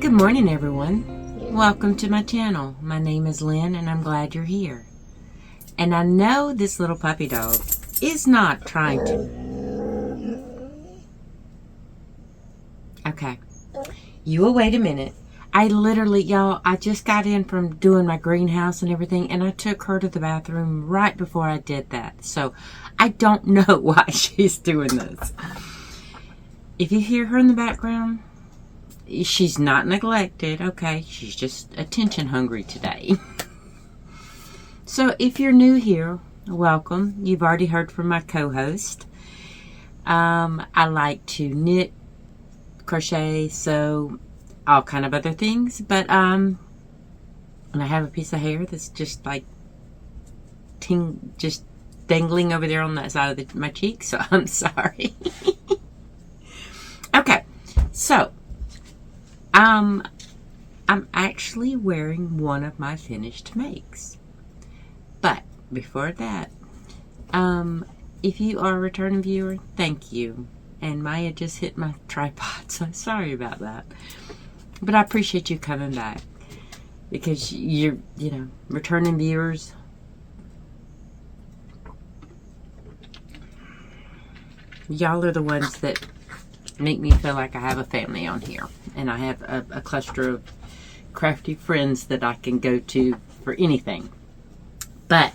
Good morning, everyone. Welcome to my channel. My name is Lynn, and I'm glad you're here. And I know this little puppy dog is not trying to... Okay. You will wait a minute. I literally, y'all, I just got in from doing my greenhouse and everything, and I took her to the bathroom right before I did that. So I don't know why she's doing this. If you hear her in the background, she's not neglected, okay? She's just attention hungry today. So if you're new here, welcome. You've already heard from my co-host. I like to knit, crochet, sew, all kind of other things. But and I have a piece of hair that's just like just dangling over there on that side of my cheek. So I'm sorry. Okay, so I'm actually wearing one of my finished makes. But before that, if you are a returning viewer, thank you. And Maya just hit my tripod, so sorry about that. But I appreciate you coming back, because you're, returning viewers. Y'all are the ones that make me feel like I have a family on here. And I have a cluster of crafty friends that I can go to for anything. But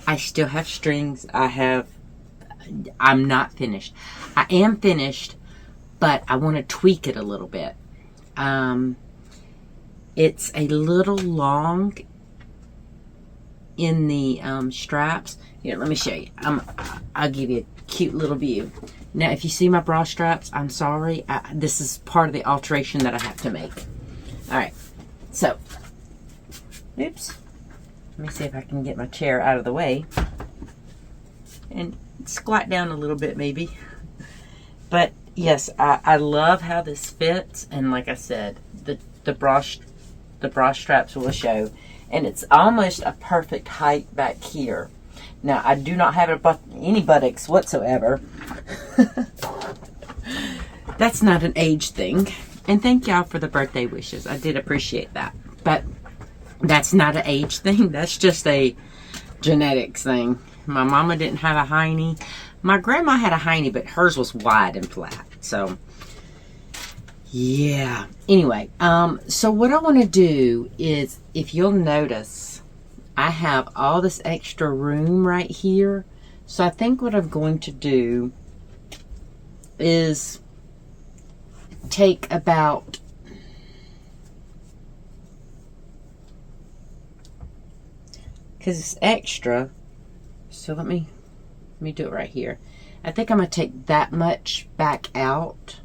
I still have strings. I'm not finished. I am finished, but I want to tweak it a little bit. It's a little long in the straps. Here, let me show you. I'll give you a cute little view. Now, if you see my bra straps, I'm sorry. This is part of the alteration that I have to make. All right. So, oops. Let me see if I can get my chair out of the way. And squat down a little bit, maybe. But, yes, I love how this fits. And like I said, the bra straps will show. And it's almost a perfect height back here. Now, I do not have any buttocks whatsoever. That's not an age thing. And thank y'all for the birthday wishes. I did appreciate that. But that's not an age thing. That's just a genetics thing. My mama didn't have a hiney. My grandma had a hiney, but hers was wide and flat. So, yeah. Anyway, so what I want to do is, if you'll notice, I have all this extra room right here. So I think what I'm going to do is take about because it's extra. So let me do it right here. I think I'm going to take that much back out.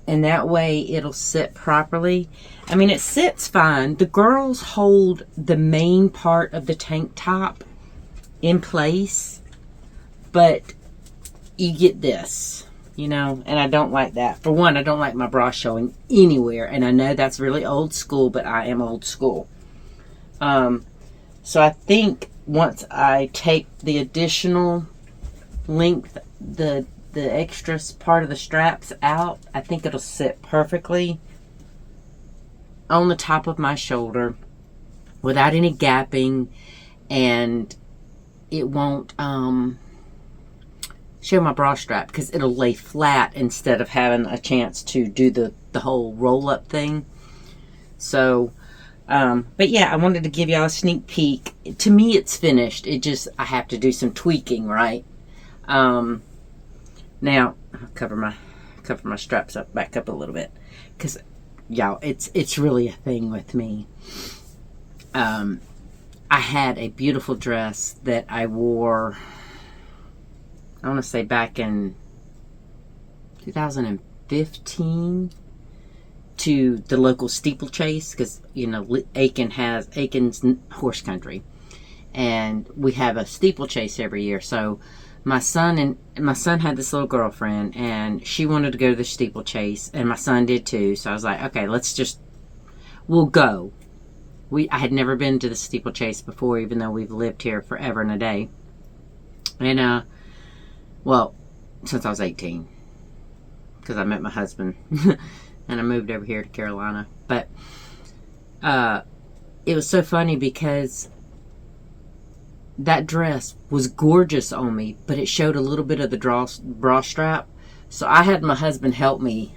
And that way it'll sit properly. I mean, it sits fine. The girls hold the main part of the tank top in place. But you get this, and I don't like that. For one, I don't like my bra showing anywhere. And I know that's really old school, but I am old school. So I think once I take the additional length, the extra part of the straps out, I think it'll sit perfectly on the top of my shoulder without any gapping, and it won't show my bra strap because it'll lay flat instead of having a chance to do the whole roll up thing. So but yeah, I wanted to give y'all a sneak peek. To me, it's finished. I have to do some tweaking, right? Now I'll cover my straps back up a little bit, because y'all, it's really a thing with me. I had a beautiful dress that I wore, I want to say back in 2015 to the local steeplechase, because Aiken's horse country, and we have a steeplechase every year. So my son had this little girlfriend, and she wanted to go to the steeplechase, and my son did too. So I was like, okay, we'll go. I had never been to the steeplechase before, even though we've lived here forever and a day. And well, since I was 18, because I met my husband and I moved over here to Carolina. But it was so funny because that dress was gorgeous on me, but it showed a little bit of the bra strap. So I had my husband help me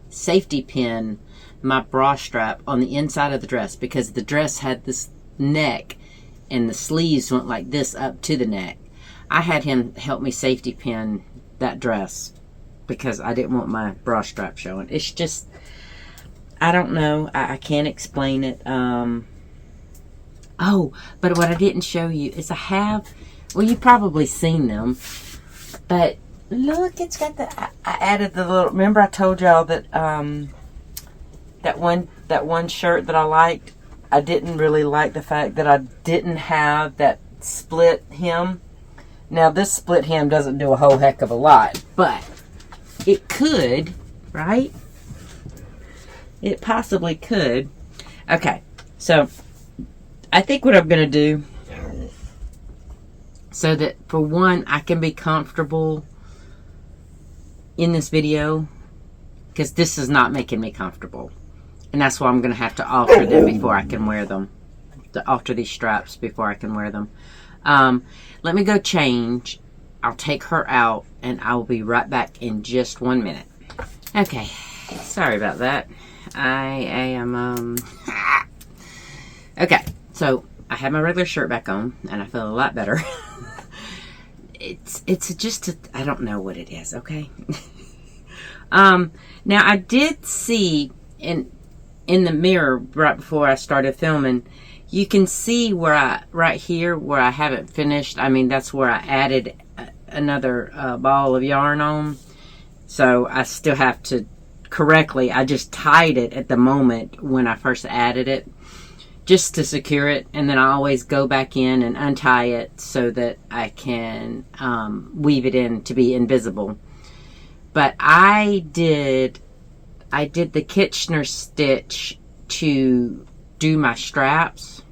safety pin my bra strap on the inside of the dress, because the dress had this neck and the sleeves went like this up to the neck. I had him help me safety pin that dress because I didn't want my bra strap showing. It's just, I don't know. I can't explain it. Oh, but what I didn't show you is I have, well, you've probably seen them, but look, it's got the, I added the little, remember I told y'all that, that one shirt that I liked, I didn't really like the fact that I didn't have that split hem. Now, this split hem doesn't do a whole heck of a lot, but it could, right? It possibly could. Okay, so I think what I'm going to do, so that for one, I can be comfortable in this video, because this is not making me comfortable. And that's why I'm going to have to alter them before I can wear them. To alter these straps before I can wear them. Let me go change. I'll take her out, and I will be right back in just 1 minute. Okay, sorry about that. I am, okay. So, I have my regular shirt back on, and I feel a lot better. It's just, I don't know what it is, okay? Now, I did see in the mirror right before I started filming, you can see where right here, where I haven't finished. I mean, that's where I added another ball of yarn on. So, I still have to correctly, I just tied it at the moment when I first added it, just to secure it, and then I always go back in and untie it so that I can weave it in to be invisible. But I did the Kitchener stitch to do my straps.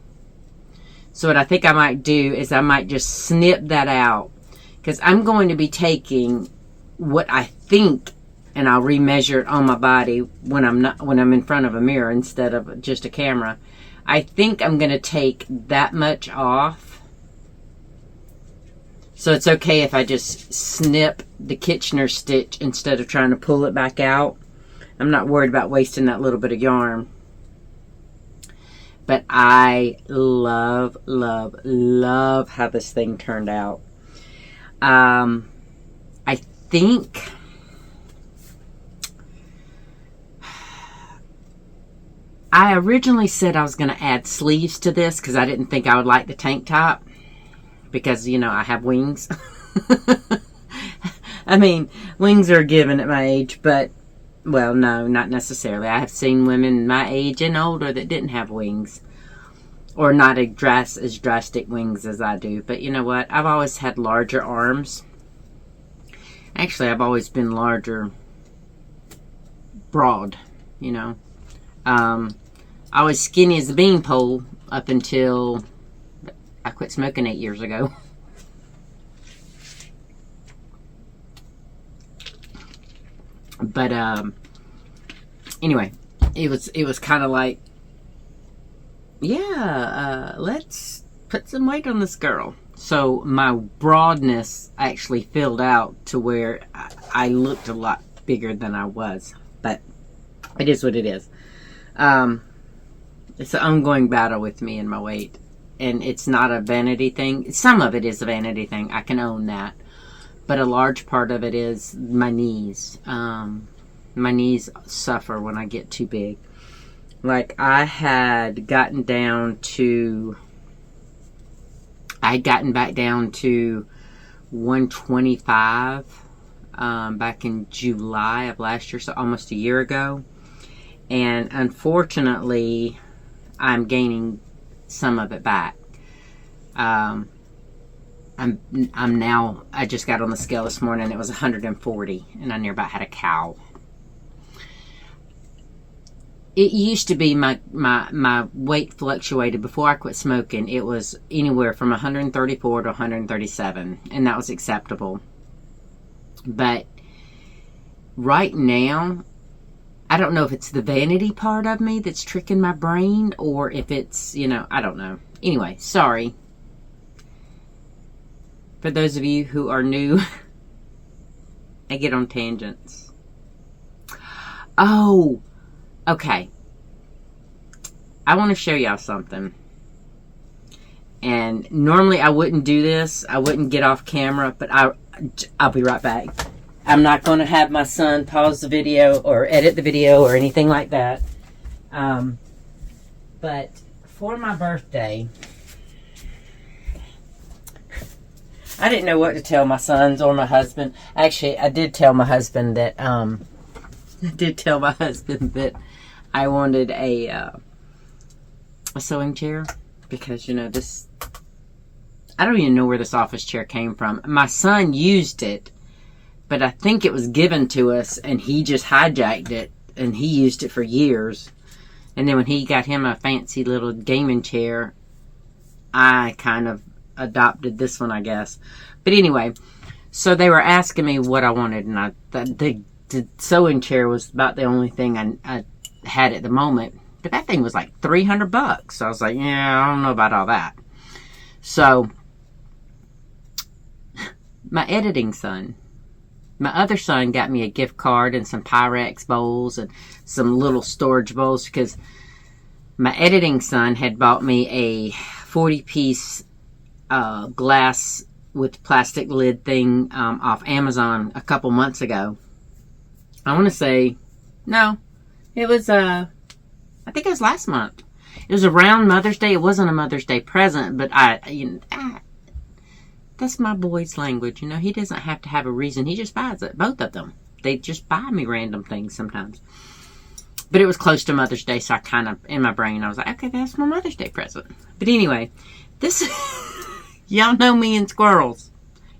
So what I think I might do is I might just snip that out, because I'm going to be taking what I think, and I'll remeasure it on my body when I'm in front of a mirror instead of just a camera. I think I'm going to take that much off. So it's okay if I just snip the Kitchener stitch instead of trying to pull it back out. I'm not worried about wasting that little bit of yarn. But I love, love, love how this thing turned out. I think I originally said I was going to add sleeves to this because I didn't think I would like the tank top, because, you know, I have wings. I mean, wings are a given at my age, but, well, no, not necessarily. I have seen women my age and older that didn't have wings, or not as drastic wings as I do. But you know what? I've always had larger arms. Actually, I've always been larger, broad, you know. I was skinny as a beanpole up until I quit smoking 8 years ago. But anyway, it was kind of like, yeah, let's put some weight on this girl. So my broadness actually filled out to where I looked a lot bigger than I was. But it is what it is. It's an ongoing battle with me and my weight. And it's not a vanity thing. Some of it is a vanity thing. I can own that. But a large part of it is my knees. My knees suffer when I get too big. Like, I had gotten back down to 125 back in July of last year, so almost a year ago. And unfortunately, I'm gaining some of it back. I'm now, I just got on the scale this morning, it was 140, and I near about had a cow. It used to be my weight fluctuated before I quit smoking. It was anywhere from 134 to 137, and that was acceptable. But right now, I don't know if it's the vanity part of me that's tricking my brain, or if it's, you know, I don't know. Anyway, sorry. For those of you who are new, I get on tangents. Oh, okay. I want to show y'all something. And normally I wouldn't do this. I wouldn't get off camera, but I'll be right back. I'm not going to have my son pause the video or edit the video or anything like that. But for my birthday, I didn't know what to tell my sons or my husband. Actually, I did tell my husband that I wanted a sewing chair, because, you know, this, I don't even know where this office chair came from. My son used it, but I think it was given to us and he just hijacked it, and he used it for years. And then when he got him a fancy little gaming chair, I kind of adopted this one, I guess. But anyway, so they were asking me what I wanted, and the sewing chair was about the only thing I had at the moment. But that thing was like $300. So I was like, yeah, I don't know about all that. So my editing son, my other son, got me a gift card and some Pyrex bowls and some little storage bowls, because my editing son had bought me a 40-piece glass with plastic lid thing off Amazon a couple months ago. I want to say, no, it was, I think it was last month. It was around Mother's Day. It wasn't a Mother's Day present, but that's my boy's language. You know, he doesn't have to have a reason. He just buys it. Both of them. They just buy me random things sometimes. But it was close to Mother's Day, so I kind of, in my brain, I was like, okay, that's my Mother's Day present. But anyway, this, y'all know me and squirrels.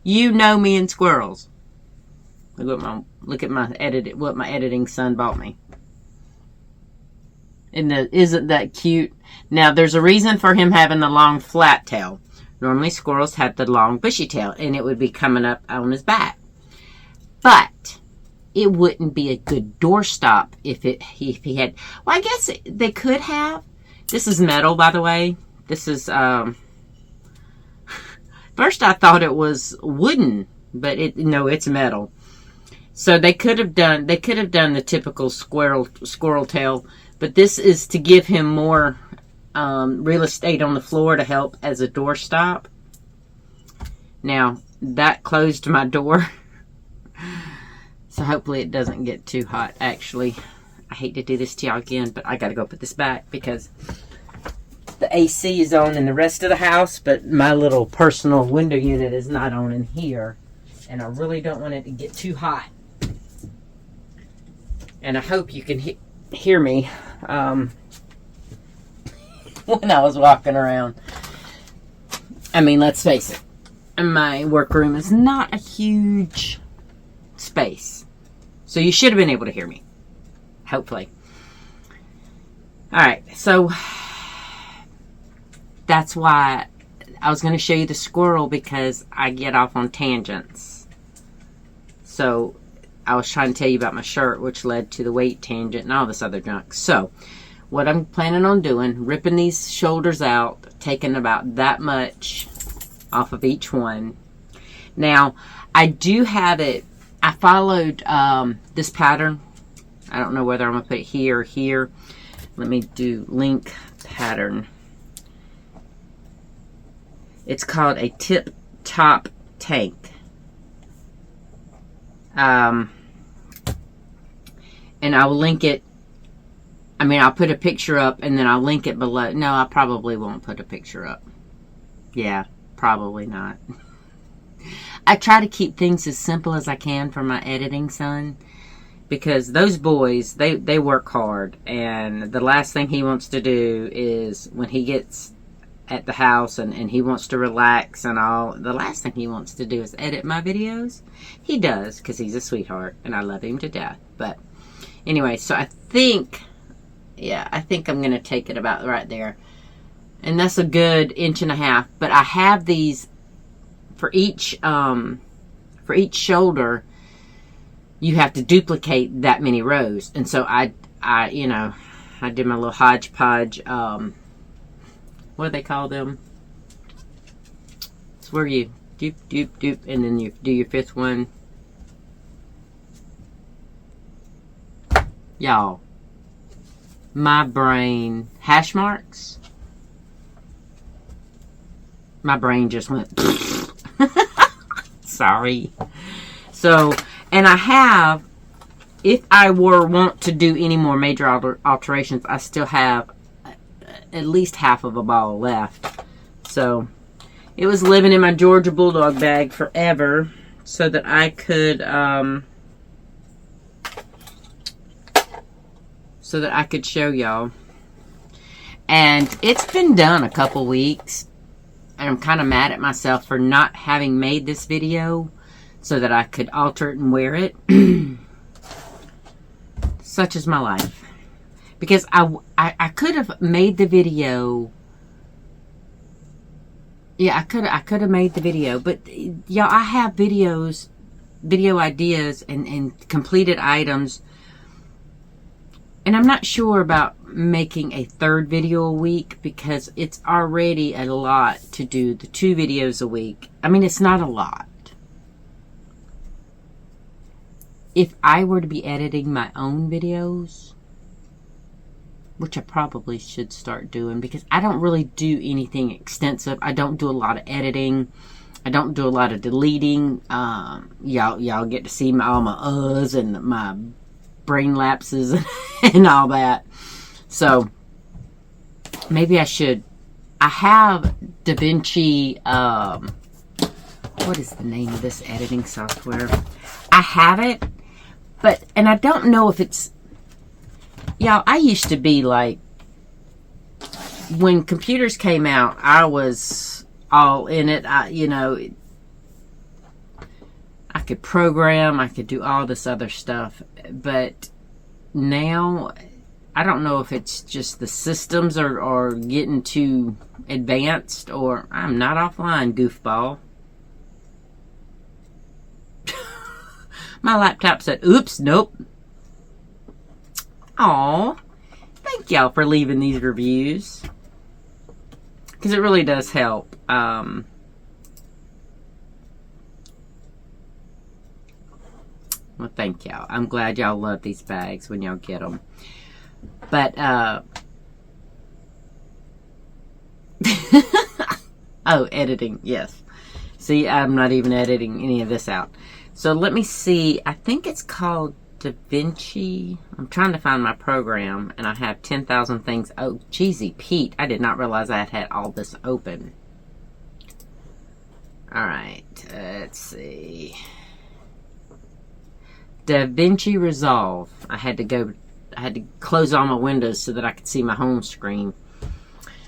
You know me and squirrels. Look at what my editing son bought me. Isn't that cute? Now, there's a reason for him having the long flat tail. Normally, squirrels have the long bushy tail, and it would be coming up on his back. But it wouldn't be a good doorstop if he had. Well, I guess they could have. This is metal, by the way. This is. First, I thought it was wooden, but no, it's metal. So they could have done the typical squirrel tail, but this is to give him more real estate on the floor to help as a doorstop. Now, that closed my door, so hopefully it doesn't get too hot. Actually, I hate to do this to y'all again, but I gotta go put this back because the AC is on in the rest of the house, but my little personal window unit is not on in here, and I really don't want it to get too hot. And I hope you can hear me when I was walking around. I mean, let's face it, my workroom is not a huge space, so you should have been able to hear me, hopefully. Alright, so that's why I was going to show you the squirrel, because I get off on tangents. So I was trying to tell you about my shirt, which led to the weight tangent and all this other junk. So what I'm planning on doing, ripping these shoulders out, taking about that much off of each one. Now, I do have it, I followed this pattern. I don't know whether I'm going to put it here or here. Let me do link pattern. It's called a tip top tank. And I'll link it. I mean, I'll put a picture up and then I'll link it below. No, I probably won't put a picture up. Yeah, probably not. I try to keep things as simple as I can for my editing son, because those boys, they work hard, and the last thing he wants to do is, when he gets at the house and he wants to relax and all, the last thing he wants to do is edit my videos. He does, because he's a sweetheart and I love him to death. But anyway, so I think I'm going to take it about right there. And that's a good 1.5 inches. But I have these for each shoulder. You have to duplicate that many rows. And so I I did my little hodgepodge, what do they call them? It's where you doop, doop, doop, and then you do your fifth one. Y'all, my brain, hash marks? My brain just went, sorry. So, and I have, if I want to do any more major alterations, I still have at least half of a ball left. So, it was living in my Georgia Bulldog bag forever so that I could, show y'all. And it's been done a couple weeks. And I'm kind of mad at myself for not having made this video so that I could alter it and wear it. Such is my life. Because I could have made the video. Yeah, I could have made the video. But, y'all, I have video ideas and completed items. And I'm not sure about making a third video a week because it's already a lot to do the 2 videos a week. I mean, it's not a lot. If I were to be editing my own videos, which I probably should start doing because I don't really do anything extensive. I don't do a lot of editing. I don't do a lot of deleting. Y'all get to see all my uhs and my brain lapses and all that. So maybe I should. I have DaVinci. What is the name of this editing software? I have it, and I don't know if it's. Y'all, I used to be like, when computers came out, I was all in it. I could program, I could do all this other stuff, but now I don't know if it's just the systems are getting too advanced, or I'm not offline, goofball. My laptop said, oops, nope. Aw, thank y'all for leaving these reviews, because it really does help. Well, thank y'all. I'm glad y'all love these bags when y'all get them. But, oh, editing, yes. See, I'm not even editing any of this out. So let me see. I think it's called DaVinci. I'm trying to find my program, and I have 10,000 things. Oh, Jeezy Pete. I did not realize I had all this open. All right, let's see. DaVinci Resolve. I had to close all my windows so that I could see my home screen.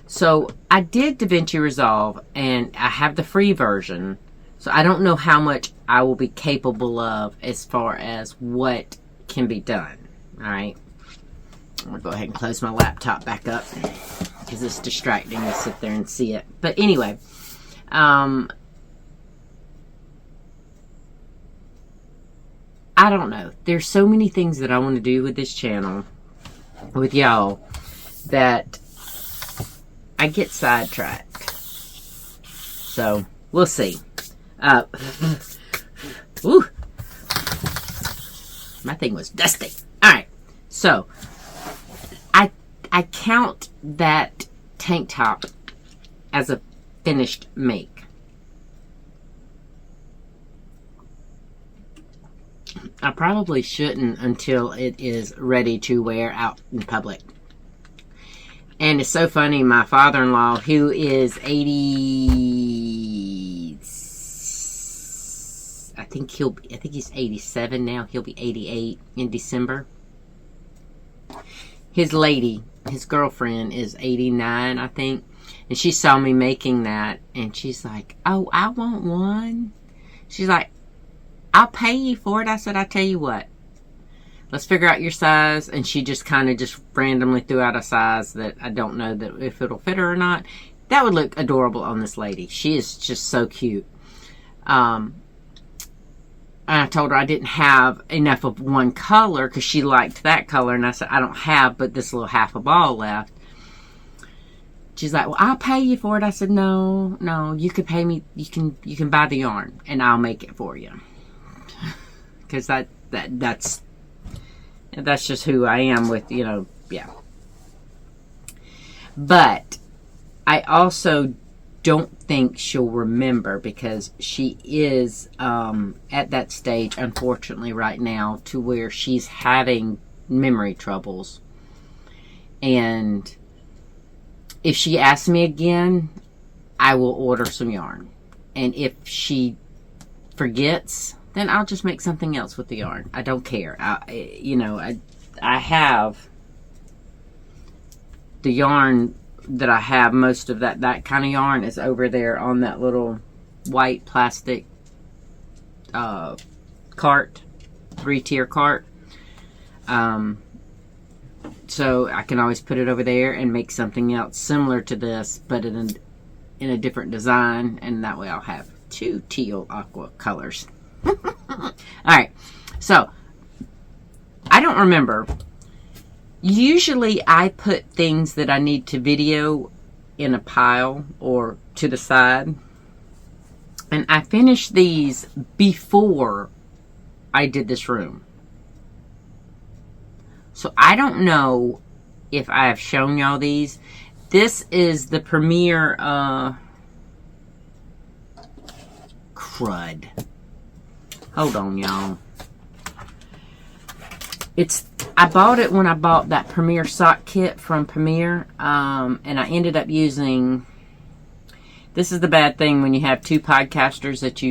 So I did DaVinci Resolve, and I have the free version. So I don't know how much I will be capable of as far as what can be done. All right. I'm going to go ahead and close my laptop back up because it's distracting to sit there and see it. But anyway, I don't know. There's so many things that I want to do with this channel, with y'all, that I get sidetracked. So, we'll see. Ooh. My thing was dusty. Alright. So, I count that tank top as a finished make. I probably shouldn't until it is ready to wear out in public. And it's so funny, my father-in-law, who is 80, I think he's 87 now. He'll be 88 in December. His lady, his girlfriend, is 89, I think. And she saw me making that, and she's like, oh, I want one. She's like, I'll pay you for it. I said, I'll tell you what. Let's figure out your size. And she just kind of just randomly threw out a size that I don't know that if it'll fit her or not. That would look adorable on this lady. She is just so cute. I told her I didn't have enough of one color because she liked that color. And I said, I don't have but this little half a ball left. She's like, well, I'll pay you for it. I said, no, you can pay me. You can buy the yarn and I'll make it for you. Because that's just who I am with, yeah. But I also don't think she'll remember because she is at that stage, unfortunately, right now, to where she's having memory troubles. And if she asks me again, I will order some yarn. And if she forgets, then I'll just make something else with the yarn. I don't care. I have the yarn that I have, most of that kind of yarn is over there on that little white plastic cart, 3-tier cart. So I can always put it over there and make something else similar to this, but in a different design, and that way I'll have 2 teal aqua colors. Alright, so I don't remember. Usually I put things that I need to video in a pile or to the side. And I finished these before I did this room. So I don't know if I have shown y'all these. This is the Premier crud. Hold on, y'all. I bought it when I bought that Premier sock kit from Premier, and I ended up using. This is the bad thing when you have 2 podcasters that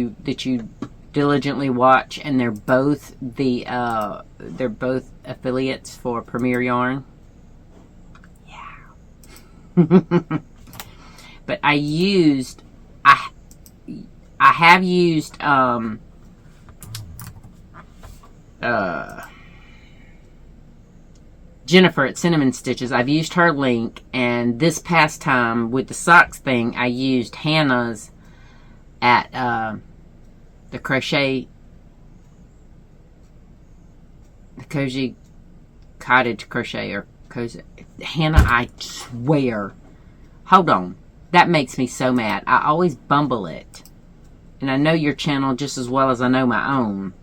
you diligently watch, and they're both affiliates for Premier Yarn. Yeah. But I have used Jennifer at Cinnamon Stitches. I've used her link, and this past time with the socks thing, I used Hannah's at the Crochet, the Cozy Cottage Crochet, or Cozy Hannah. I swear, hold on, that makes me so mad. I always bumble it, and I know your channel just as well as I know my own.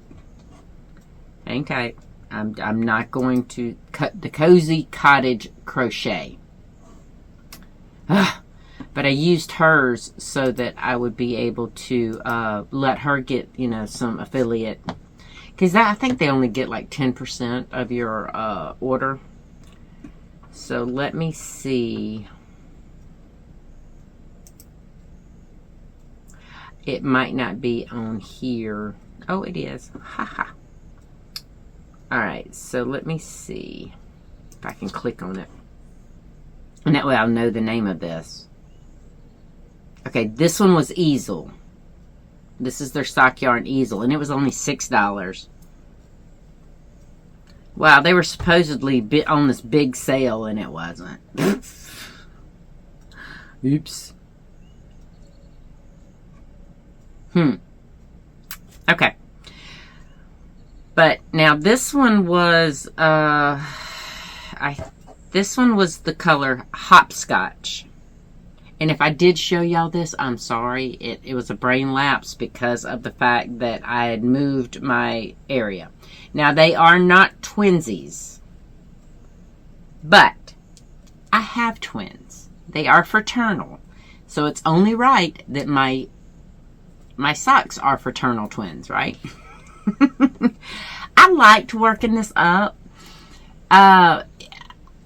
Okay. I'm not going to cut the Cozy Cottage Crochet. But I used hers so that I would be able to let her get, some affiliate. Because I think they only get like 10% of your order. So let me see. It might not be on here. Oh, it is. Haha. Alright, so let me see if I can click on it. And that way I'll know the name of this. Okay, this one was Easel. This is their sock yarn Easel, and it was only $6. Wow, they were supposedly on this big sale, and it wasn't. Oops. Okay. But now this one was this one was the color Hopscotch. And if I did show y'all this, I'm sorry. It was a brain lapse because of the fact that I had moved my area. Now they are not twinsies, but I have twins. They are fraternal. So it's only right that my socks are fraternal twins, right? I liked working this up.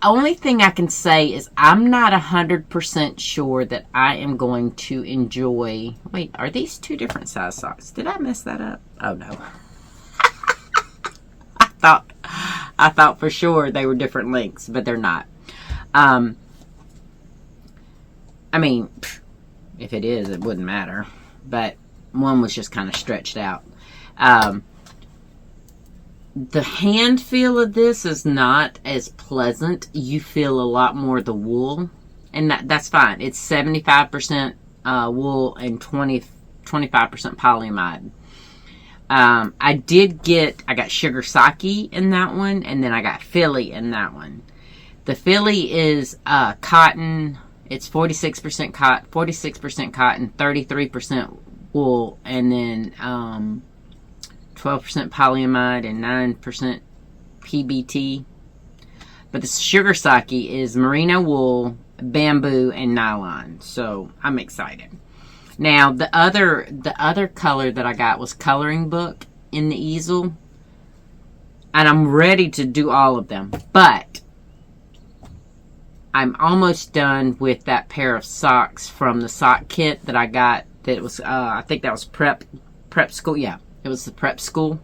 Only thing I can say is I'm not 100% sure that I am going to enjoy. Wait, are these 2 different size socks? Did I mess that up? Oh no. I thought for sure they were different lengths, but they're not. I mean, if it is, it wouldn't matter. But one was just kind of stretched out. The hand feel of this is not as pleasant. You feel a lot more the wool, and that's fine. It's 75% wool and 25% polyamide. I got Sugar Sake in that one, and then I got Philly in that one. The Philly is cotton. It's 46% cotton, 33% wool, and then 12% polyamide and 9% PBT. But the Sugar Sake is merino wool, bamboo, and nylon. So I'm excited. Now the other color that I got was coloring book in the easel, and I'm ready to do all of them. But I'm almost done with that pair of socks from the sock kit that I got. That was I think that was prep school. Yeah, it was the prep school,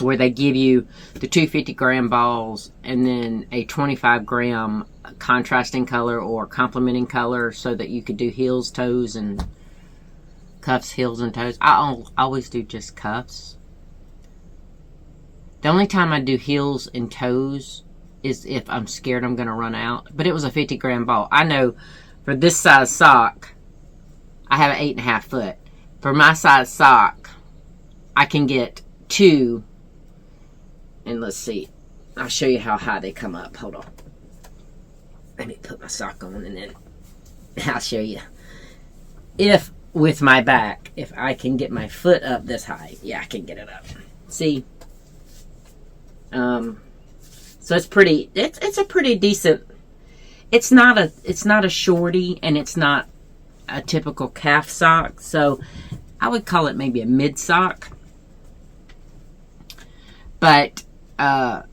where they give you the 250-gram balls and then a 25-gram contrasting color or complementing color, so that you could do heels, toes, and cuffs, heels, and toes. I always do just cuffs. The only time I do heels and toes is if I'm scared I'm going to run out. But it was a 50-gram ball. I know for this size sock, I have an 8.5 foot. For my size sock, I can get 2. And let's see. I'll show you how high they come up. Hold on. Let me put my sock on and then I'll show you. If with my back, if I can get my foot up this high. Yeah, I can get it up. See? So it's pretty, it's a pretty decent, it's not a shorty, and it's not a typical calf sock. So I would call it maybe a mid sock. But I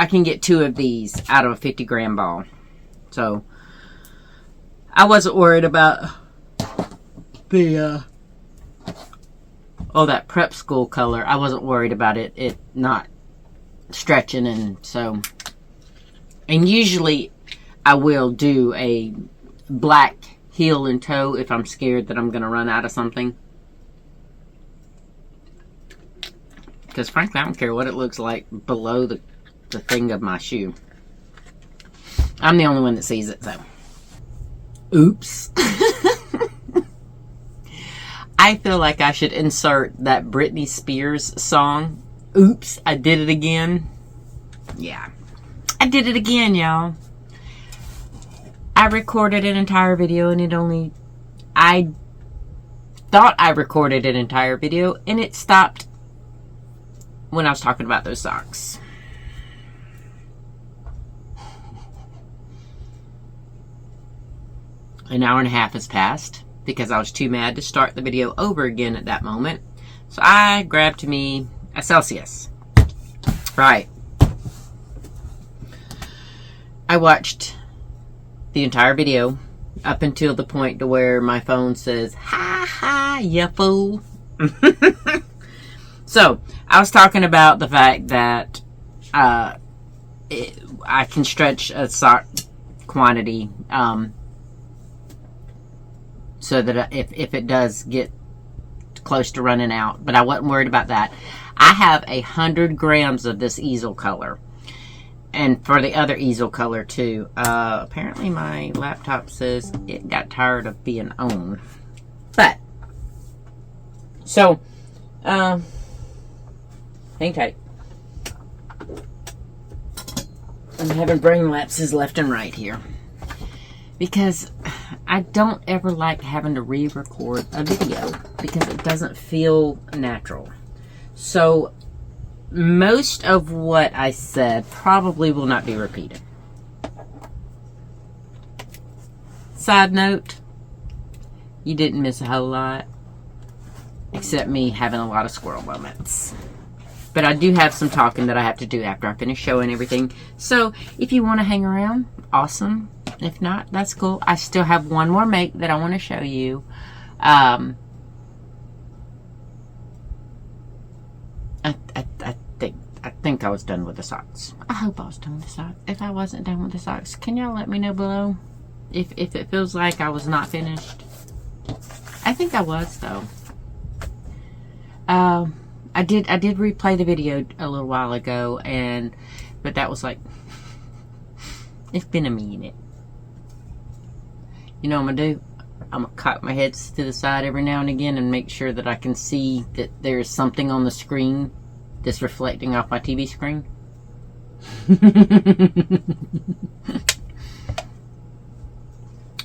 can get 2 of these out of a 50-gram ball. So I wasn't worried about the that prep school color. I wasn't worried about it not stretching, and so, and usually I will do a black heel and toe if I'm scared that I'm going to run out of something. Because frankly, I don't care what it looks like below the thing of my shoe. I'm the only one that sees it, so. Oops. I feel like I should insert that Britney Spears song. Oops, I did it again. Yeah. I did it again, y'all. I recorded an entire video and I thought I recorded an entire video and it stopped when I was talking about those socks. An hour and a half has passed because I was too mad to start the video over again at that moment. So I grabbed me a Celsius. Right. I watched the entire video up until the point to where my phone says, "Ha ha, ya fool." So, I was talking about the fact that I can stretch a sock quantity so that if it does get close to running out, but I wasn't worried about that. I have 100 grams of this easel color, and for the other easel color too. Apparently my laptop says it got tired of being on, but so hang tight. I'm having brain lapses left and right here because I don't ever like having to re-record a video because it doesn't feel natural. So most of what I said probably will not be repeated. Side note, you didn't miss a whole lot except me having a lot of squirrel moments. But I do have some talking that I have to do after I finish showing everything. So if you want to hang around, awesome. If not, that's cool. I still have one more make that I want to show you. I think I was done with the socks. I hope I was done with the socks. If I wasn't done with the socks, can y'all let me know below if it feels like I was not finished? I think I was, though. I did replay the video a little while ago, but that was like, it's been a minute. You know what I'm gonna do? I'm going to cock my head to the side every now and again and make sure that I can see that there's something on the screen that's reflecting off my TV screen.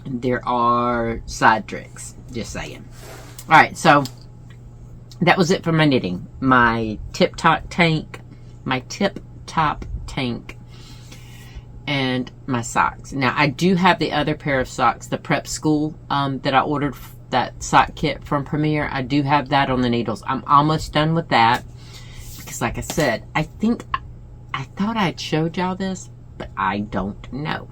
There are side tricks, just saying. Alright, so that was it for my knitting. My tip-top tank, and my socks. Now, I do have the other pair of socks, the prep school that I ordered, that sock kit from Premier. I do have that on the needles. I'm almost done with that because, like I said, I thought I'd showed y'all this, but I don't know.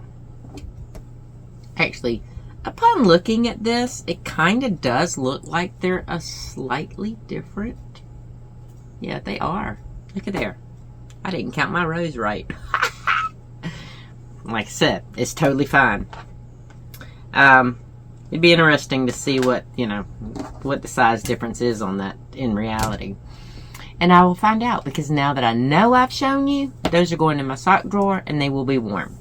Actually, upon looking at this, it kind of does look like they're a slightly different. Yeah, they are. Look at there. I didn't count my rows right. Like I said, it's totally fine. It'd be interesting to see what, what the size difference is on that in reality. And I will find out, because now that I know I've shown you, those are going in my sock drawer and they will be warm.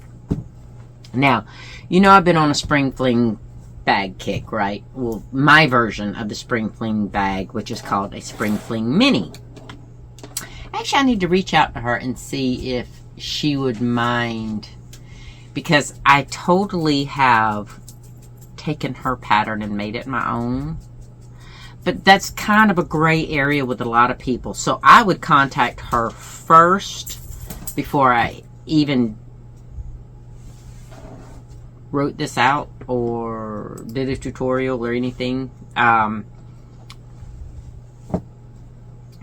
Now, I've been on a Spring Fling bag kick, right? Well, my version of the Spring Fling bag, which is called a Spring Fling Mini. Actually, I need to reach out to her and see if she would mind, because I totally have taken her pattern and made it my own. But that's kind of a gray area with a lot of people. So I would contact her first before I even wrote this out or did a tutorial or anything.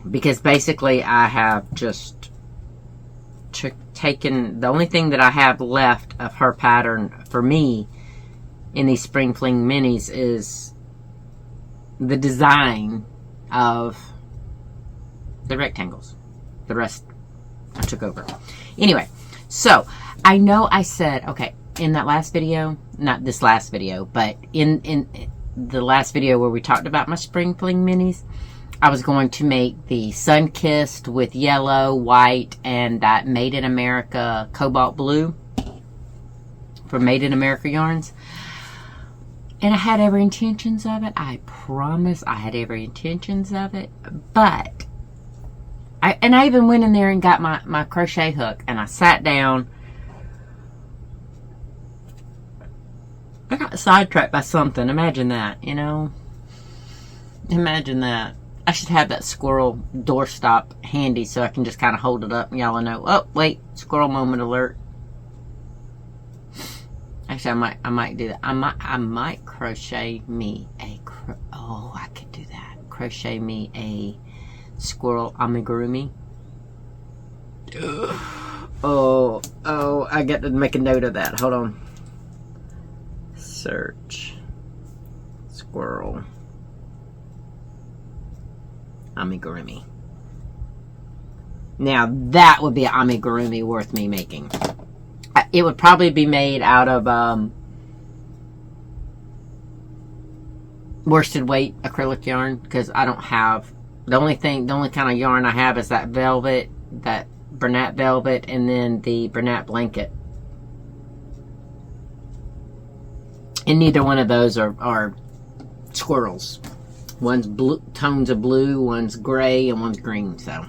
Because basically I have just taken, the only thing that I have left of her pattern for me in these Spring Fling Minis is the design of the rectangles. The rest I took over. Anyway, so I know I said, okay, in that last video, not this last video, but in the last video where we talked about my Spring Fling Minis, I was going to make the sun-kissed with yellow, white, and that Made in America cobalt blue from Made in America yarns. And I had every intentions of it. I promise I had every intentions of it. But, I even went in there and got my crochet hook. And I sat down. I got sidetracked by something. Imagine that, Imagine that. I should have that squirrel doorstop handy so I can just kind of hold it up and y'all will know, oh, wait, squirrel moment alert. Actually, I might do that. I might crochet me I could do that. Crochet me a squirrel amigurumi. Oh, I got to make a note of that. Hold on. Search squirrel amigurumi. Now that would be an amigurumi worth me making. It would probably be made out of worsted weight acrylic yarn, because I don't have, the only kind of yarn I have is that velvet, that Bernat velvet, and then the Bernat blanket. And neither one of those are squirrels. One's blue, tones of blue, one's gray, and one's green. So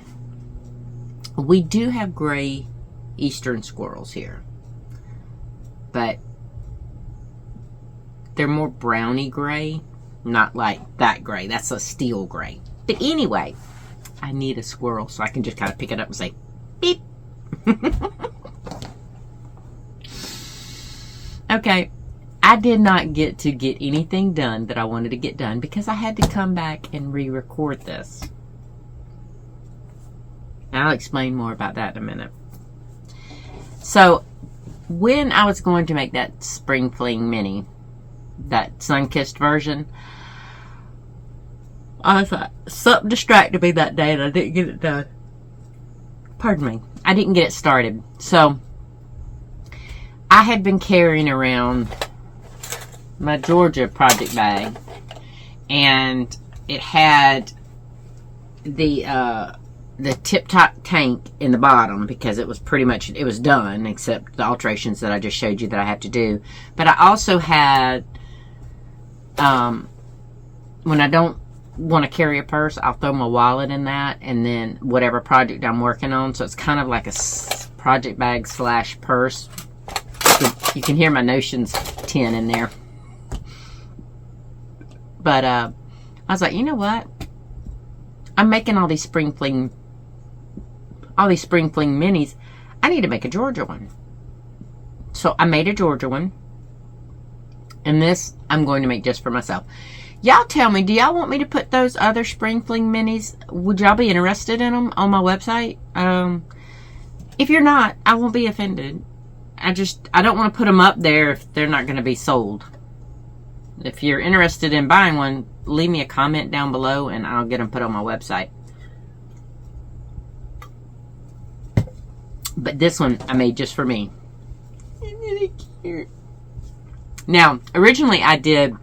we do have gray eastern squirrels here, but they're more browny gray, not like that gray. That's a steel gray. But anyway, I need a squirrel so I can just kind of pick it up and say beep. Okay, I did not get to get anything done that I wanted to get done because I had to come back and re-record this. I'll explain more about that in a minute. So, when I was going to make that Spring Fling Mini, that sun-kissed version, I thought something distracted me that day and I didn't get it done. Pardon me. I didn't get it started. So, I had been carrying around my Georgia project bag, and it had the tip-top tank in the bottom because it was pretty much, it was done except the alterations that I just showed you that I have to do. But I also had when I don't want to carry a purse, I'll throw my wallet in that, and then whatever project I'm working on. So it's kind of like a project bag / purse. You can hear my Notions tin in there. But I was like, you know what? I'm making all these Spring Fling minis. I need to make a Georgia one. So I made a Georgia one. And this I'm going to make just for myself. Y'all tell me, do y'all want me to put those other Spring Fling minis? Would y'all be interested in them on my website? If you're not, I won't be offended. I don't want to put them up there if they're not going to be sold. If you're interested in buying one, leave me a comment down below and I'll get them put on my website. But this one I made just for me. It's really cute. Now, originally I did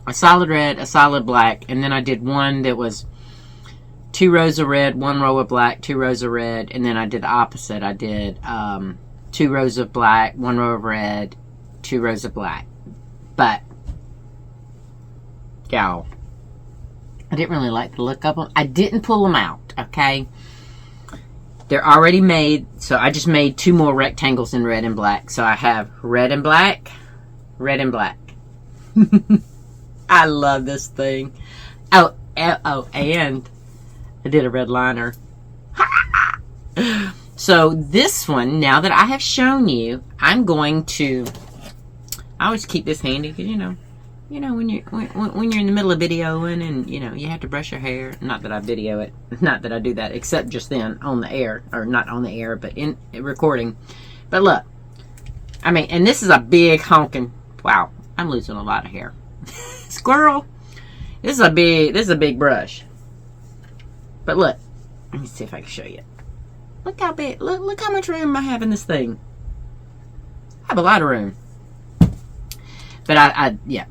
a solid red, a solid black, and then I did one that was 2 rows of red, 1 row of black, 2 rows of red, and then I did the opposite. I did 2 rows of black, 1 row of red, 2 rows of black. But, y'all, I didn't really like the look of them. I didn't pull them out, okay? They're already made, so I just made 2 more rectangles in red and black. So I have red and black, red and black. I love this thing. Oh, and I did a red liner. So this one, now that I have shown you, I'm going to, I always keep this handy because, you know, when you're in the middle of videoing and, you know, you have to brush your hair. Not that I video it. Not that I do that, except just then on the air. Or not on the air, but in recording. But look. I mean, and this is a big honking. Wow. I'm losing a lot of hair. Squirrel. This is a big brush. But look. Let me see if I can show you. Look how big. Look how much room I have in this thing. I have a lot of room. But yeah.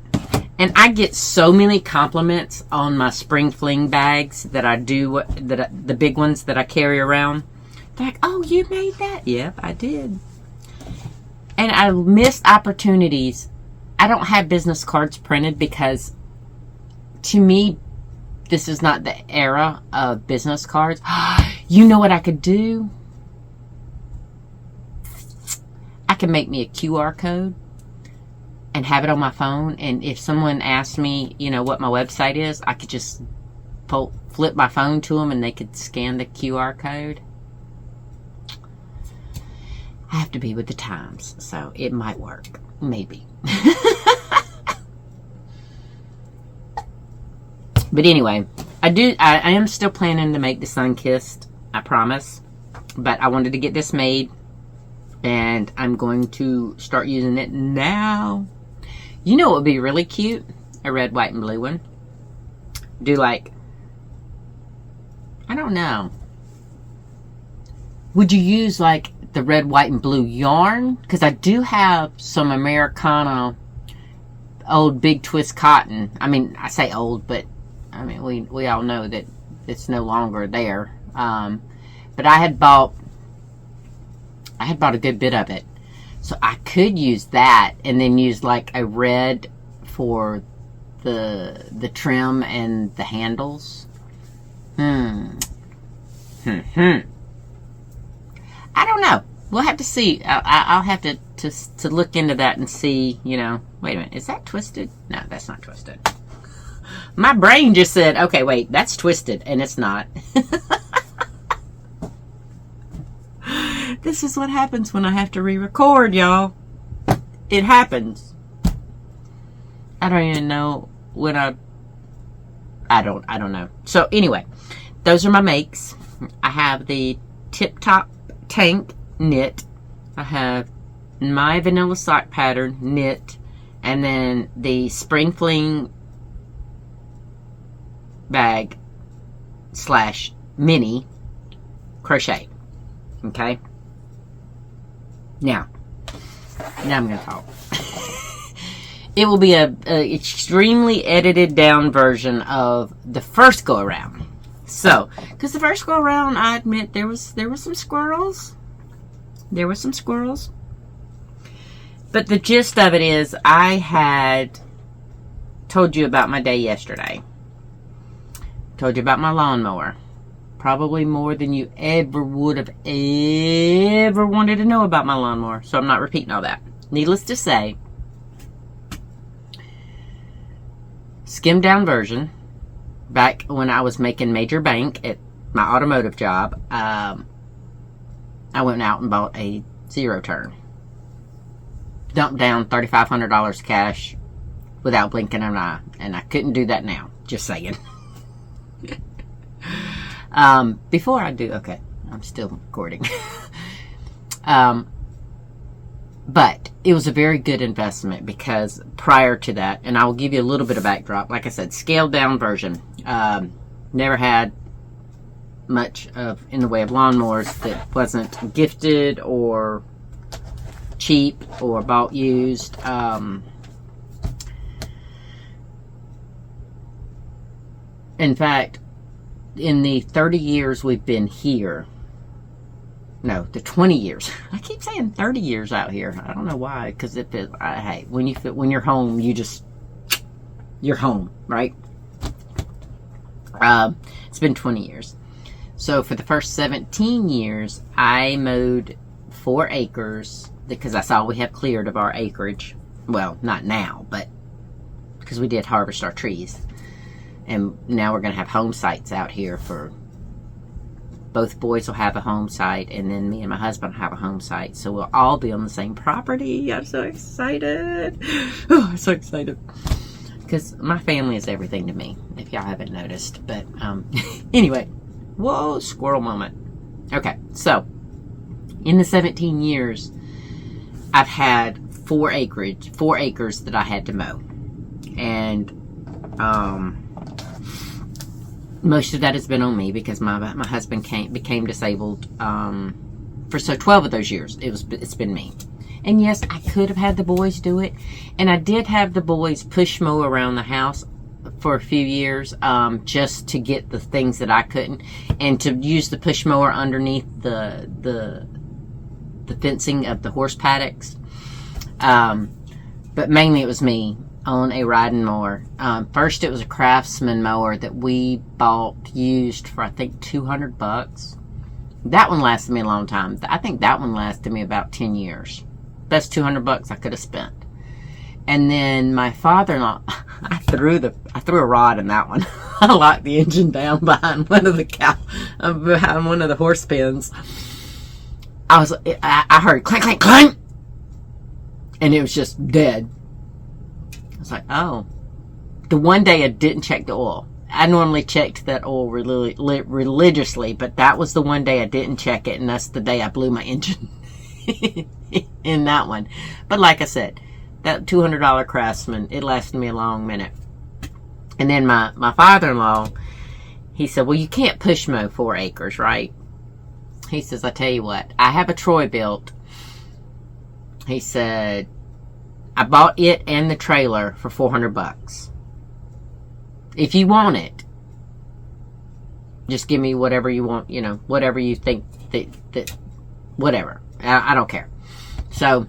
And I get so many compliments on my Spring Fling bags that I do, the big ones that I carry around. They're like, oh, you made that? Yep, I did. And I missed opportunities. I don't have business cards printed because, to me, this is not the era of business cards. You know what I could do? I can make me a QR code and have it on my phone, and if someone asked me, you know, what my website is, I could just flip my phone to them and they could scan the QR code. I have to be with the times, so it might work. Maybe. But anyway, I am still planning to make the Sun-Kissed, I promise. But I wanted to get this made, and I'm going to start using it now. You know what would be really cute? A red, white, and blue one. Do like, I don't know. Would you use like the red, white, and blue yarn? Because I do have some Americana old big twist cotton. I mean, I say old, but I mean, we all know that it's no longer there. But I had bought a good bit of it. So I could use that and then use like a red for the trim and the handles. I don't know. We'll have to see. I'll have to look into that and see, you know. Wait a minute. Is that twisted? No, that's not twisted. My brain just said, okay, wait, that's twisted. And it's not. This is what happens when I have to re-record, y'all. It happens. I don't even know when I don't know. So anyway, those are my makes. I have the Tip Top Tank knit. I have my vanilla sock pattern knit, and then the Spring Fling bag / mini crochet. Okay. Now I'm going to talk. It will be a extremely edited down version of the first go around. So, because the first go around, I admit there were some squirrels. There were some squirrels. But the gist of it is, I had told you about my day yesterday. Told you about my lawnmower. Probably more than you ever would have ever wanted to know about my lawnmower. So I'm not repeating all that. Needless to say, skimmed down version. Back when I was making major bank at my automotive job, I went out and bought a zero turn. Dumped down $3,500 cash without blinking an eye. And I couldn't do that now. Just saying. Before I do, okay, I'm still recording. But it was a very good investment because prior to that, and I will give you a little bit of backdrop, like I said, scaled down version. Never had much in the way of lawnmowers that wasn't gifted or cheap or bought used. In fact, in the 30 years we've been here, no, the 20 years. I keep saying 30 years out here. I don't know why, because hey, when you're home, you're home, right? It's been 20 years. So for the first 17 years, I mowed 4 acres because that's all we have cleared of our acreage. Well, not now, but because we did harvest our trees. And now we're going to have home sites out here for both boys will have a home site, and then me and my husband have a home site. So we'll all be on the same property. I'm so excited. Oh, I'm so excited. Because my family is everything to me, if y'all haven't noticed. But anyway, whoa, squirrel moment. Okay, so in the 17 years, I've had 4 acres that I had to mow. And most of that has been on me because my husband became disabled for 12 of those years. It's been me. And yes, I could have had the boys do it, and I did have the boys push mow around the house for a few years, just to get the things that I couldn't, and to use the push mower underneath the fencing of the horse paddocks. But mainly it was me on a riding mower. First it was a Craftsman mower that we bought used for I think $200. That one lasted me a long time. I think that one lasted me about 10 years. Best $200 I could have spent. And then my father-in-law, I threw a rod in that one. I locked the engine down behind one of the horse pens. I heard clank, clank, clank, and it was just dead. I was like, oh. The one day I didn't check the oil. I normally checked that oil religiously, but that was the one day I didn't check it, and that's the day I blew my engine in that one. But like I said, that $200 Craftsman, it lasted me a long minute. And then my father-in-law, he said, well, you can't push mow 4 acres, right? He says, I tell you what, I have a Troy built. He said, I bought it and the trailer for $400. If you want it, just give me whatever you want, whatever you think that whatever. I don't care. So,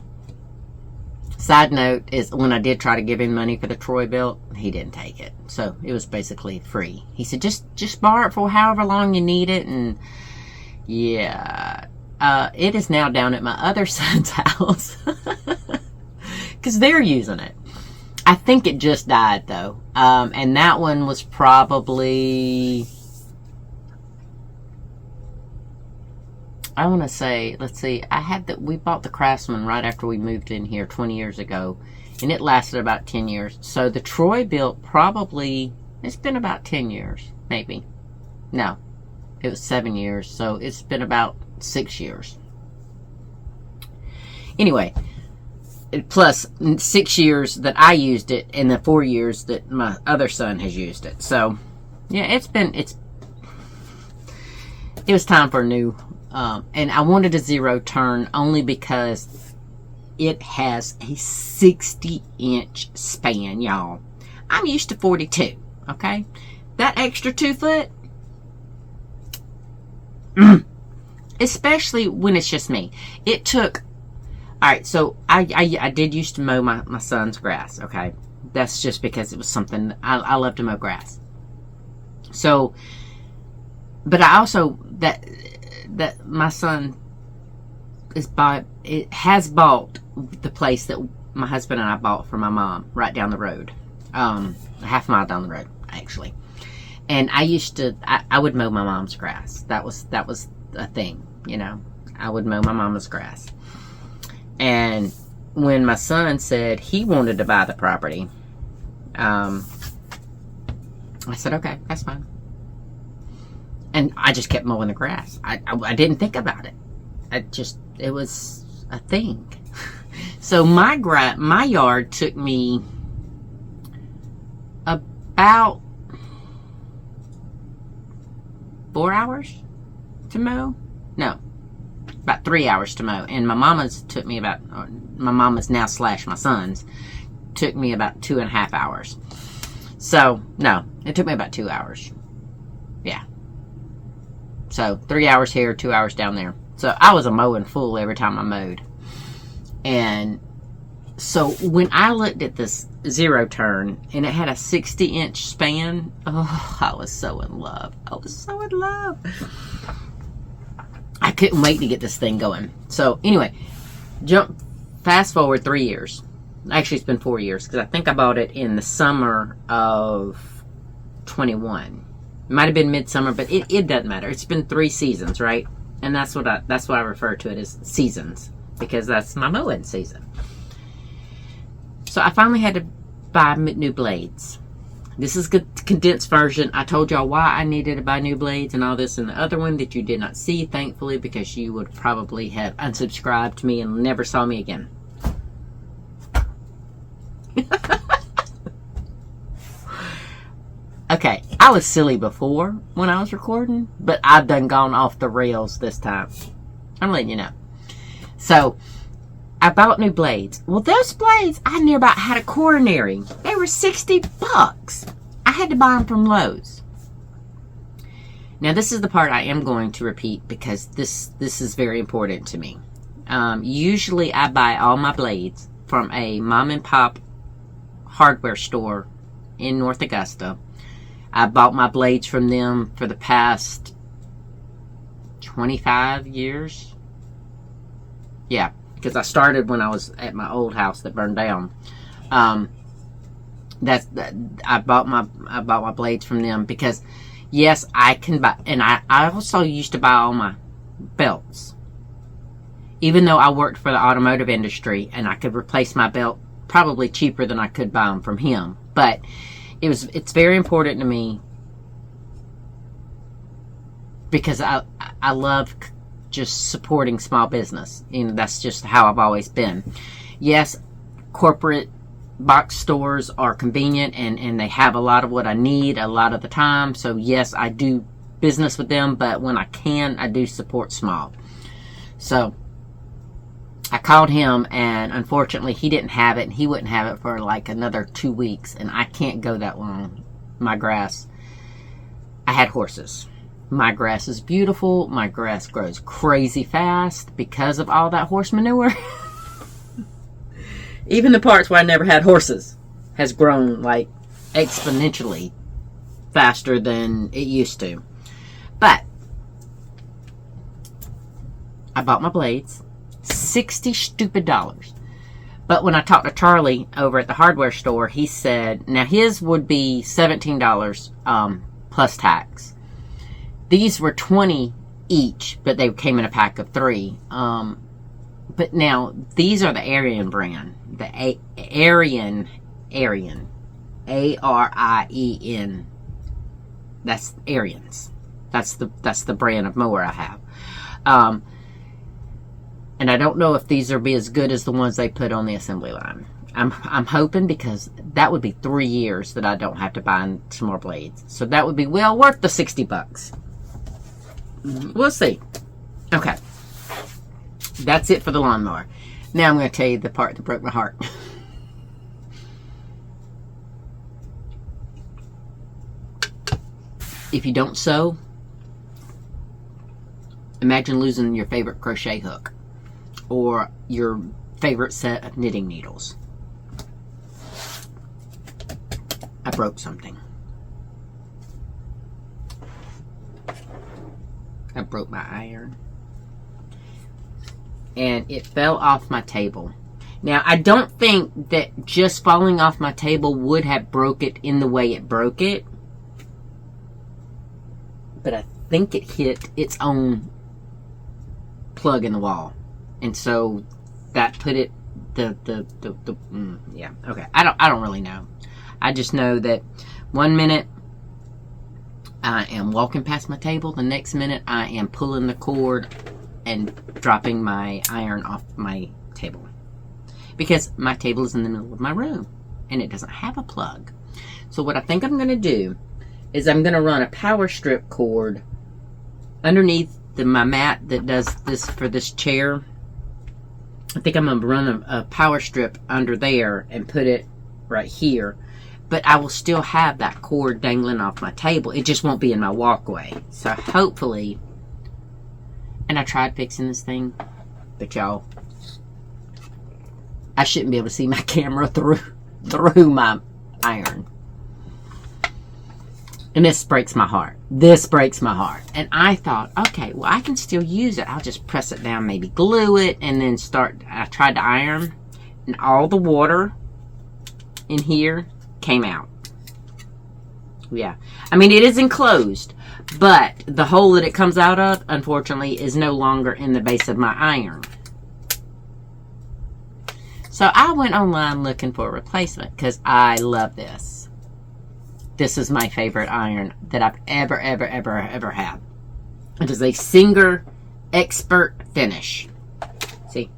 side note is when I did try to give him money for the Troy built, he didn't take it. So, it was basically free. He said, just borrow it for however long you need it. And yeah, it is now down at my other son's house because they're using it. I think it just died though. And that one was probably, I want to say, let's see, we bought the Craftsman right after we moved in here 20 years ago, and it lasted about 10 years. So the Troy built probably, it's been about 10 years, maybe. No, it was 7 years, so it's been about 6 years. Anyway, plus 6 years that I used it, and the 4 years that my other son has used it. So, yeah, it was time for a new, and I wanted a zero turn only because it has a 60-inch span, y'all. I'm used to 42, okay? That extra 2 foot, especially when it's just me. It took, all right, so I did used to mow my son's grass, okay? That's just because it was something I love to mow grass. So, but I also that my son has bought the place that my husband and I bought for my mom right down the road, a half mile down the road actually. And I would mow my mom's grass. That was a thing, you know. I would mow my mama's grass. And when my son said he wanted to buy the property, I said, okay, that's fine. And I just kept mowing the grass. I didn't think about it. It was a thing. So my yard took me about 4 hours to mow. No, about 3 hours to mow. And my mama's now / my son's took me about 2.5 hours. So no, it took me about 2 hours. Yeah. So 3 hours here, 2 hours down there. So I was a mowing fool every time I mowed. And so when I looked at this zero turn and it had a 60-inch span, oh, I was so in love. I was so in love. I couldn't wait to get this thing going. So anyway, fast forward 3 years. Actually, it's been 4 years because I think I bought it in the summer of 21. It might have been midsummer, but it doesn't matter. It's been 3 seasons, right? And that's what I refer to it as, seasons, because that's my mowing season. So I finally had to buy new blades. This is the condensed version. I told y'all why I needed to buy new blades and all this, and the other one that you did not see, thankfully, because you would probably have unsubscribed to me and never saw me again. Okay, I was silly before when I was recording, but I've done gone off the rails this time. I'm letting you know. So, I bought new blades. Well, those blades, I near about had a coronary. They were $60. I had to buy them from Lowe's. Now, this is the part I am going to repeat because this is very important to me. Usually, I buy all my blades from a mom and pop hardware store in North Augusta. I bought my blades from them for the past 25 years. Yeah, because I started when I was at my old house that burned down. I bought my blades from them because, yes, I can buy, and I also used to buy all my belts. Even though I worked for the automotive industry and I could replace my belt probably cheaper than I could buy them from him, but it's very important to me because I love just supporting small business. You know, that's just how I've always been. Yes, corporate box stores are convenient and they have a lot of what I need a lot of the time. So yes, I do business with them, but when I can, I do support small. So I called him, and unfortunately he didn't have it, and he wouldn't have it for like another 2 weeks, and I can't go that long. My grass, I had horses. My grass is beautiful. My grass grows crazy fast because of all that horse manure. Even the parts where I never had horses has grown like exponentially faster than it used to. But I bought my blades. $60 stupid dollars. But when I talked to Charlie over at the hardware store, he said, now his would be $17 plus tax. These were $20 each, but they came in a pack of 3. But now these are the Arien brand. The Arien. A-R-I-E-N. That's Ariens. That's the brand of mower I have. And I don't know if these will be as good as the ones they put on the assembly line. I'm hoping, because that would be 3 years that I don't have to buy some more blades. So that would be well worth the $60. We'll see. Okay. That's it for the lawnmower. Now I'm going to tell you the part that broke my heart. If you don't sew, imagine losing your favorite crochet hook or your favorite set of knitting needles. I broke something. I broke my iron. And it fell off my table. Now, I don't think that just falling off my table would have broke it in the way it broke it. But I think it hit its own plug in the wall. And so that put it, yeah, okay. I don't really know. I just know that one minute I am walking past my table. The next minute I am pulling the cord and dropping my iron off my table. Because my table is in the middle of my room and it doesn't have a plug. So what I think I'm going to do is I'm going to run a power strip cord underneath my mat that does this for this chair. I think I'm going to run a power strip under there and put it right here. But I will still have that cord dangling off my table. It just won't be in my walkway. So hopefully, and I tried fixing this thing, but y'all, I shouldn't be able to see my camera through my iron. And this breaks my heart. This breaks my heart. And I thought, okay, well, I can still use it. I'll just press it down, maybe glue it, and then start. I tried to iron, and all the water in here came out. Yeah. I mean, it is enclosed, but the hole that it comes out of, unfortunately, is no longer in the base of my iron. So I went online looking for a replacement because I love this. This is my favorite iron that I've ever had. It is a Singer Expert Finish. See?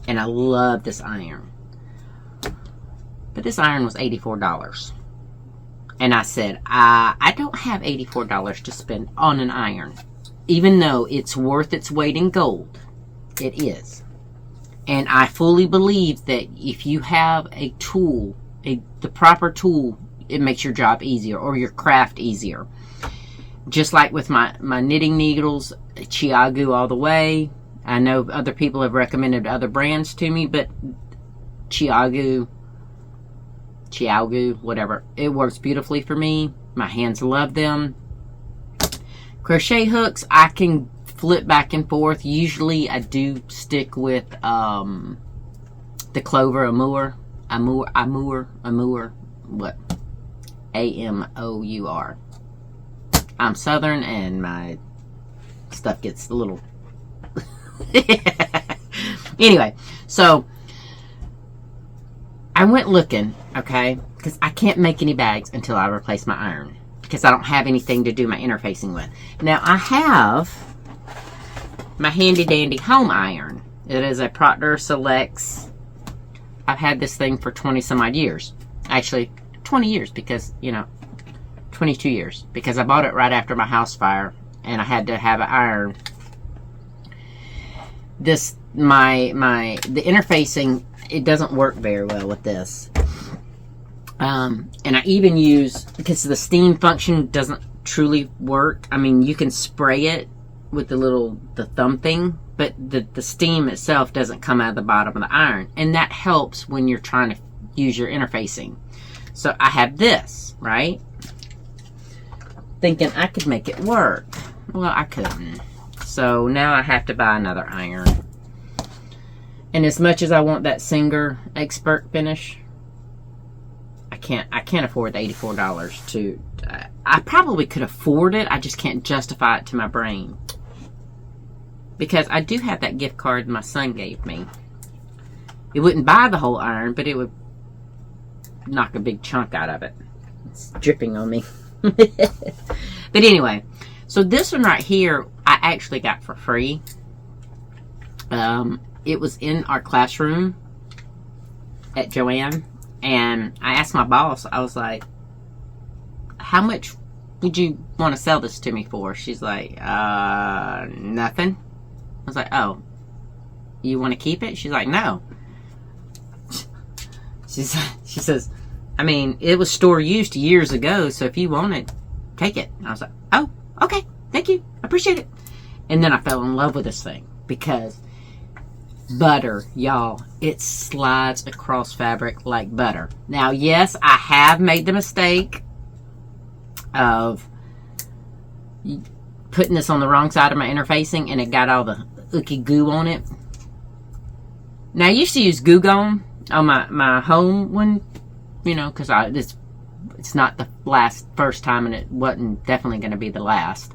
And I love this iron. But this iron was $84. And I said, I don't have $84 to spend on an iron. Even though it's worth its weight in gold. It is. And I fully believe that if you have a tool, the proper tool, it makes your job easier or your craft easier. Just like with my knitting needles, Chiagu all the way. I know other people have recommended other brands to me, but Chiagu, whatever. It works beautifully for me. My hands love them. Crochet hooks, I can flip back and forth. Usually I do stick with the Clover Amour. What? A-M-O-U-R. I'm Southern and my stuff gets a little... Anyway, so I went looking, okay, because I can't make any bags until I replace my iron because I don't have anything to do my interfacing with. Now, I have my handy dandy home iron. It is a Proctor Selects. I've had this thing for 20 some odd years. Actually, 20 years because, 22 years. Because I bought it right after my house fire and I had to have an iron. The interfacing, it doesn't work very well with this. And I even use, because the steam function doesn't truly work. I mean, you can spray it with the thumb thing, but the steam itself doesn't come out of the bottom of the iron. And that helps when you're trying to use your interfacing. So I have this, right? Thinking I could make it work. Well, I couldn't. So now I have to buy another iron. And as much as I want that Singer Expert Finish, I can't afford the $84 to... I probably could afford it. I just can't justify it to my brain. Because I do have that gift card my son gave me. It wouldn't buy the whole iron, but it would knock a big chunk out of it. It's dripping on me. But anyway, so this one right here, I actually got for free. It was in our classroom at Joanne. And I asked my boss, I was like, how much would you want to sell this to me for? She's like, nothing. I was like, oh, you want to keep it? She's like, no. She says, I mean, it was store used years ago, so if you want it, take it. And I was like, oh, okay, thank you, I appreciate it. And then I fell in love with this thing because butter, y'all. It slides across fabric like butter. Now, yes, I have made the mistake of putting this on the wrong side of my interfacing, and it got all the icky goo on it. Now, I used to use Goo Gone on my home one, you know, because it's not the first time, and it wasn't definitely going to be the last.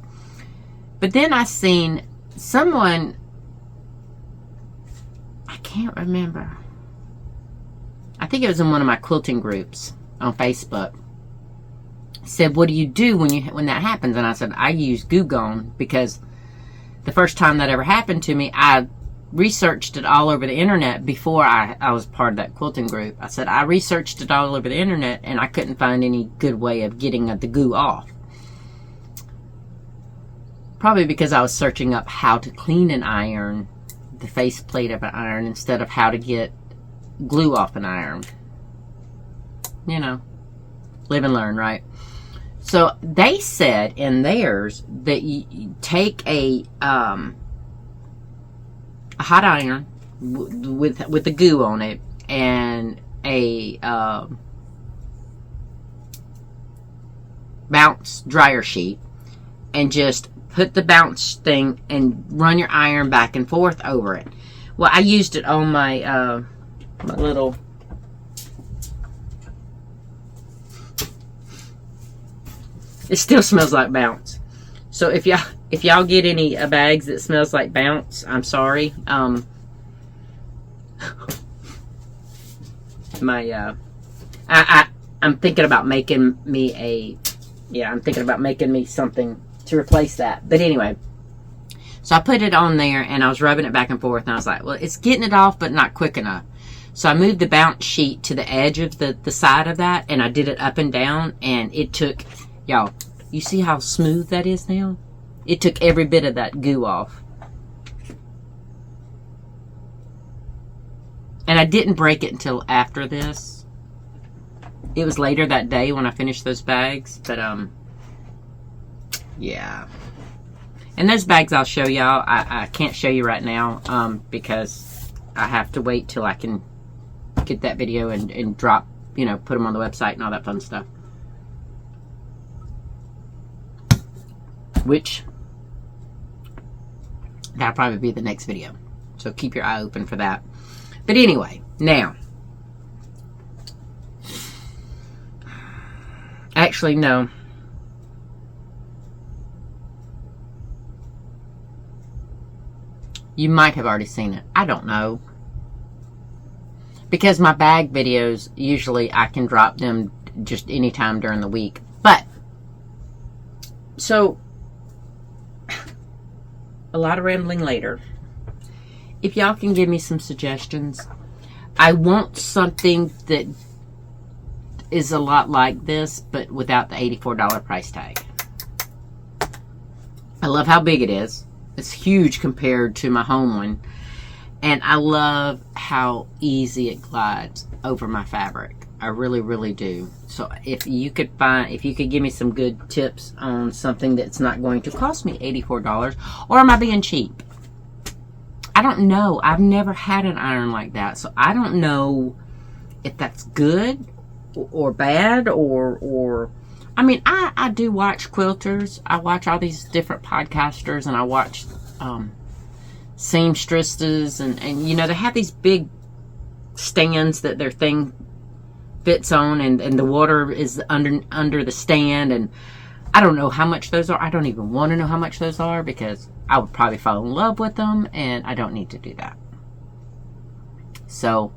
But then I seen someone, I can't remember, I think it was in one of my quilting groups on Facebook, said, what do you do when that happens? And I said, I use Goo Gone, because the first time that ever happened to me, I researched it all over the internet before I was part of that quilting group. I said, I researched it all over the internet, and I couldn't find any good way of getting the goo off. Probably because I was searching up how to clean an iron, the faceplate of an iron, instead of how to get glue off an iron. You know, live and learn, right? So they said in theirs that you take a hot iron with the goo on it, and a bounce dryer sheet, and just put the bounce thing and run your iron back and forth over it. Well, I used it on my my little, it still smells like bounce. So if y'all get any bags that smells like bounce, I'm sorry. I'm thinking about making me something to replace that. But anyway, so I put it on there, and I was rubbing it back and forth, and I was like, well, it's getting it off, but not quick enough. So I moved the bounce sheet to the edge of the side of that, and I did it up and down, and it took, y'all, you see how smooth that is now? It took every bit of that goo off. And I didn't break it until after this. It was later that day when I finished those bags, but yeah. And those bags I'll show y'all. I can't show you right now because I have to wait till I can get that video and drop, you know, put them on the website and all that fun stuff. Which, that'll probably be the next video. So keep your eye open for that. But anyway, now. Actually, no. You might have already seen it. I don't know. Because my bag videos, usually I can drop them just anytime during the week. But, so, a lot of rambling later. If y'all can give me some suggestions. I want something that is a lot like this, but without the $84 price tag. I love how big it is. It's huge compared to my home one. And I love how easy it glides over my fabric. I really, really do. So if you could give me some good tips on something that's not going to cost me $84, or am I being cheap? I don't know. I've never had an iron like that. So I don't know if that's good or bad or I mean, I do watch quilters. I watch all these different podcasters, and I watch seamstresses, and you know, they have these big stands that their thing fits on, and the water is under the stand, and I don't know how much those are. I don't even want to know how much those are, because I would probably fall in love with them, and I don't need to do that. So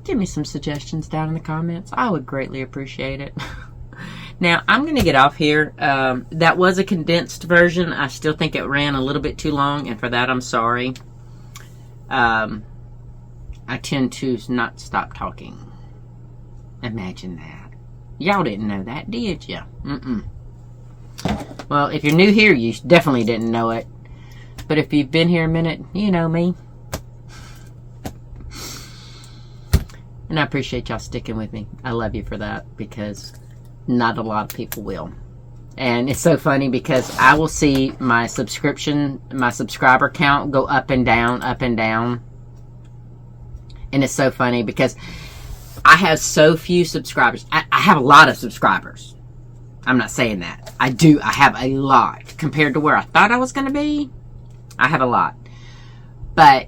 give me some suggestions down in the comments. I would greatly appreciate it. Now, I'm going to get off here. That was a condensed version. I still think it ran a little bit too long, and for that, I'm sorry. I tend to not stop talking. Imagine that. Y'all didn't know that, did ya? Well, if you're new here, you definitely didn't know it. But if you've been here a minute, you know me. And I appreciate y'all sticking with me. I love you for that, because not a lot of people will. And it's so funny because I will see my subscriber count go up and down, And it's so funny because I have so few subscribers. I have a lot of subscribers. I'm not saying that. I do. I have a lot. Compared to where I thought I was going to be, I have a lot. But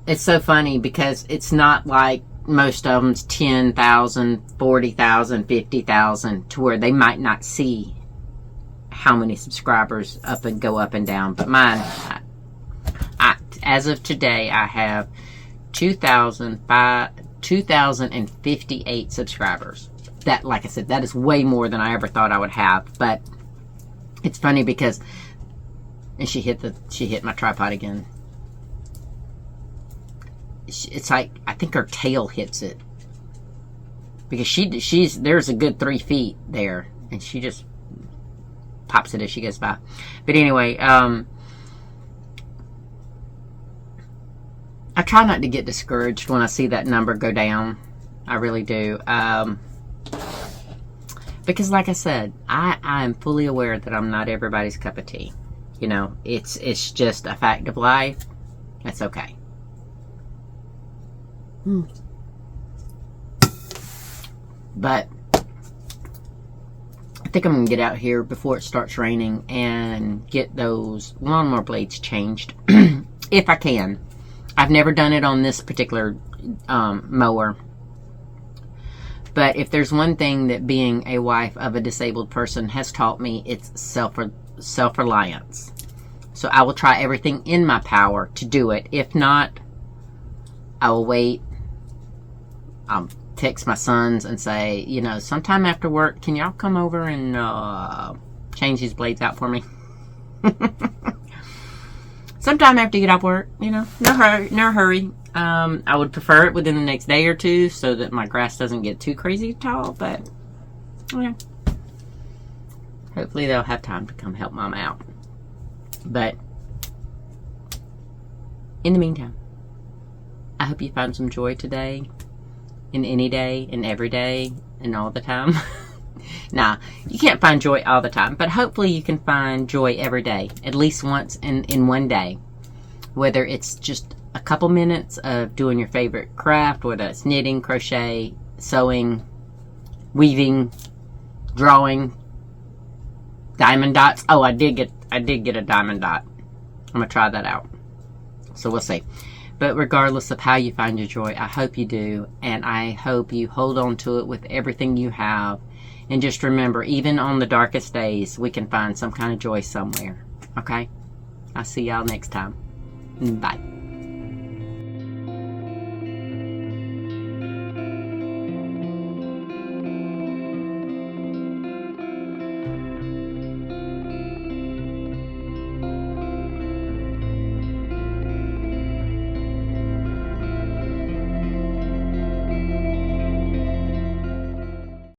it's so funny because it's not like most of them's 10,000, 40,000, 50,000 to where they might not see how many subscribers go up and down. But mine, as of today, I have 2,058 subscribers. That, like I said, that is way more than I ever thought I would have. But it's funny because, and she hit my tripod again. It's like, I think her tail hits it, because there's a good 3 feet there, and she just pops it as she goes by. But anyway, I try not to get discouraged when I see that number go down. I really do. Because like I said, I am fully aware that I'm not everybody's cup of tea. You know, it's just a fact of life. That's okay. But I think I'm going to get out here before it starts raining and get those lawnmower blades changed. If I can. I've never done it on this particular mower. But if there's one thing that being a wife of a disabled person has taught me, it's self-reliance. So I will try everything in my power to do it. If not, I will wait. I'll text my sons and say, you know, sometime after work, can y'all come over and change these blades out for me? Sometime after you get off work, you know, no hurry. I would prefer it within the next day or two so that my grass doesn't get too crazy tall, but yeah. Hopefully they'll have time to come help Mom out. But in the meantime, I hope you found some joy today, in any day, and every day, and all the time. Nah, you can't find joy all the time, but hopefully you can find joy every day, at least once in one day. Whether it's just a couple minutes of doing your favorite craft, whether it's knitting, crochet, sewing, weaving, drawing, diamond dots. Oh, I did get a diamond dot. I'm gonna try that out. So we'll see. But regardless of how you find your joy, I hope you do, and I hope you hold on to it with everything you have. And just remember, even on the darkest days, we can find some kind of joy somewhere. Okay? I'll see y'all next time. Bye.